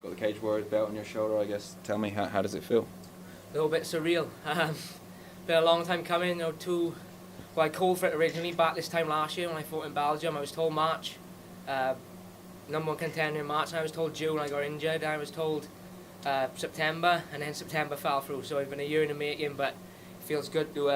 Got the Cage Warriors belt on your shoulder, I guess. Tell me, how does it feel? A little bit surreal. Been a long time coming. I called for it originally back this time last year when I fought in Belgium. I was told March, number one contender in March, and I was told June. I got injured. I was told September, and then September fell through. So it's been a year in the making, but it feels good to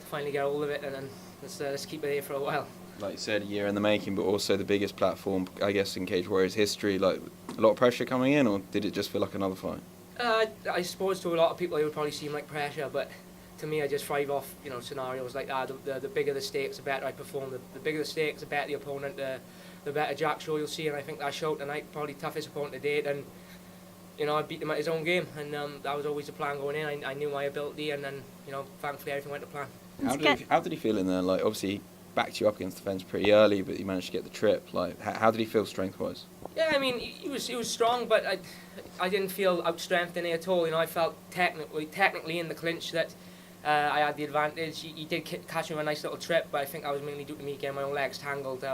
finally get hold of it, and then let's keep it here for a while. Like you said, a year in the making, but also the biggest platform, I guess, in Cage Warriors history. Like, a lot of pressure coming in, or did it just feel like another fight? I suppose to a lot of people it would probably seem like pressure, but to me I just thrive off scenarios like that. The bigger the stakes, the better I perform. The bigger the stakes, the better the opponent, the better Jack show you'll see. And I think that showed tonight, probably toughest opponent to date. And I beat him at his own game, and that was always the plan going in. I knew my ability, and then thankfully everything went to plan. How did he feel in there? Like, obviously he backed you up against the fence pretty early, but he managed to get the trip. Like, how did he feel strength-wise? Yeah, I mean, he was strong, but I didn't feel outstrengthened in it at all. I felt technically in the clinch that I had the advantage. He did catch me with a nice little trip, but I think that was mainly due to me getting my own legs tangled.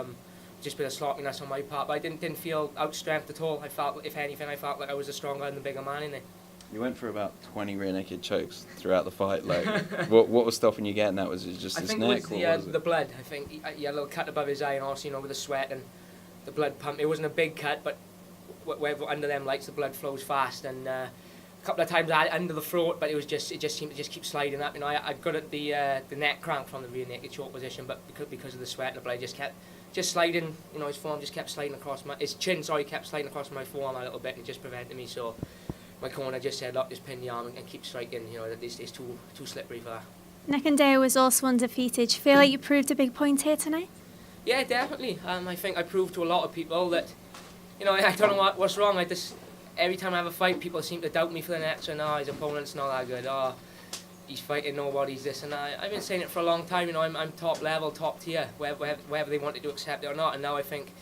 Just a bit of sloppiness on my part, but I didn't feel outstrengthened at all. I felt, if anything, I felt like I was a stronger and the bigger man in it. You went for about 20 rear naked chokes throughout the fight. Like, what was stopping you getting that? Was it just his neck? I think it was the blood. I think he had a little cut above his eye, and also with the sweat and the blood pump. It wasn't a big cut, but under them lights, the blood flows fast. And a couple of times I had it under the throat, but it just seemed to just keep sliding up. I got at the neck crank from the rear naked choke position, but because of the sweat and the blood, just kept sliding. His forearm just kept sliding across his chin. Sorry, kept sliding across my forearm a little bit, and it just prevented me. So my corner just said, look, just pin the arm and keep striking. It's too slippery for that. Nakandeo was also undefeated. Do you feel like you proved a big point here tonight? Yeah, definitely. I think I proved to a lot of people that, I don't know what's wrong. Every time I have a fight, people seem to doubt me for the next one. Oh, his opponent's not that good. Oh, he's fighting nobody's this and that. I've been saying it for a long time. I'm top level, top tier, whether they wanted to accept it or not. And now I think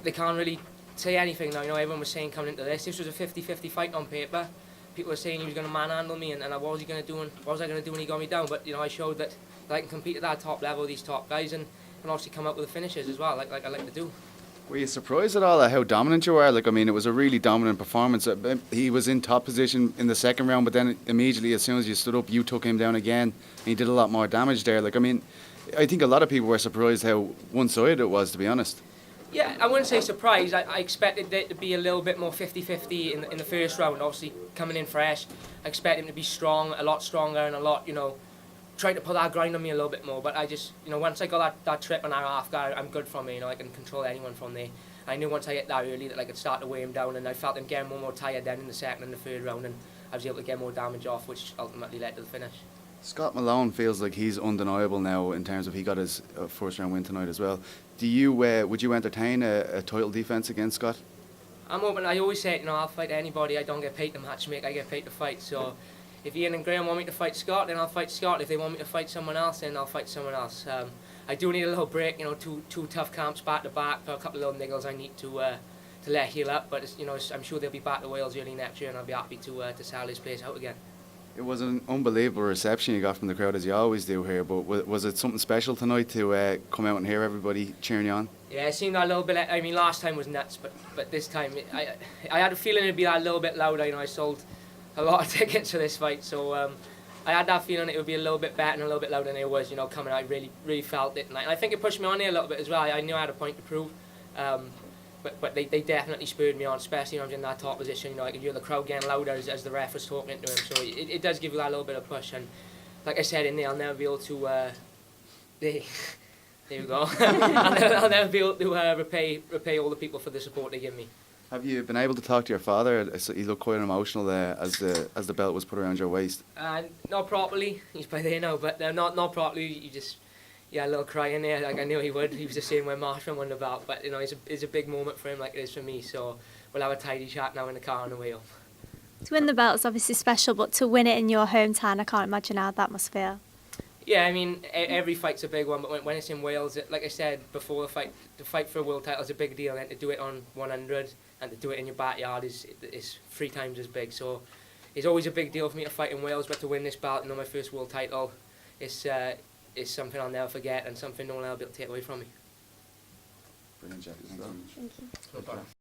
they can't really say anything now. Everyone was saying coming into this was a 50-50 fight on paper. People were saying he was going to manhandle me, and what was he going to do? And what was I going to do when he got me down? But I showed that I can compete at that top level with these top guys, and obviously come up with the finishes as well, like I like to do. Were you surprised at all at how dominant you were? It was a really dominant performance. He was in top position in the second round, but then immediately, as soon as you stood up, you took him down again, and he did a lot more damage there. I think a lot of people were surprised how one-sided it was, to be honest. Yeah, I wouldn't say surprised. I expected it to be a little bit more 50-50 in the first round. Obviously, coming in fresh, I expect him to be strong, a lot stronger, and a lot, try to put that grind on me a little bit more. But I just, once I got that trip and that half guard, I'm good from it. I can control anyone from there. I knew once I hit that early that I could start to weigh him down, and I felt him getting more tired then in the second and the third round, and I was able to get more damage off, which ultimately led to the finish. Scott Malone feels like he's undeniable now in terms of he got his first round win tonight as well. Would you entertain a title defence against Scott? I'm open. I always say, I'll fight anybody. I don't get paid to matchmake. I get paid to fight. So if Ian and Graham want me to fight Scott, then I'll fight Scott. If they want me to fight someone else, then I'll fight someone else. I do need a little break. Two tough camps back to back. For a couple of little niggles I need to let heal up. But I'm sure they'll be back to Wales early next year, and I'll be happy to sell this place out again. It was an unbelievable reception you got from the crowd, as you always do here, but was it something special tonight to come out and hear everybody cheering you on? Yeah, it seemed a little bit, last time was nuts, but this time, I had a feeling it'd be a little bit louder. I sold a lot of tickets for this fight, so I had that feeling it would be a little bit better and a little bit louder than it was, coming out. I really felt it, and I think it pushed me on there a little bit as well. I knew I had a point to prove. But they definitely spurred me on, especially when I was in that top position. I could hear the crowd getting louder as the ref was talking to him. So it does give you that little bit of push. And like I said in there, I'll never be able to. There we go. I'll never be able to repay all the people for the support they give me. Have you been able to talk to your father? He looked quite emotional as the belt was put around your waist. Not properly. He's by there now, but not properly. You just. Yeah, a little cry in there, like I knew he would. He was just saying when Marshall won the belt, but it's a big moment for him, like it is for me. So we'll have a tidy chat now in the car on the way up. To win the belt is obviously special, but to win it in your hometown, I can't imagine how that must feel. Yeah, every fight's a big one, but when it's in Wales, like I said before the fight, to fight for a world title is a big deal, and to do it on 100 and to do it in your backyard is 3 times as big. So it's always a big deal for me to fight in Wales, but to win this belt, my first world title, it's something I'll never forget and something no one will be able to take away from me. Brilliant, Jack. Thank you. No problem.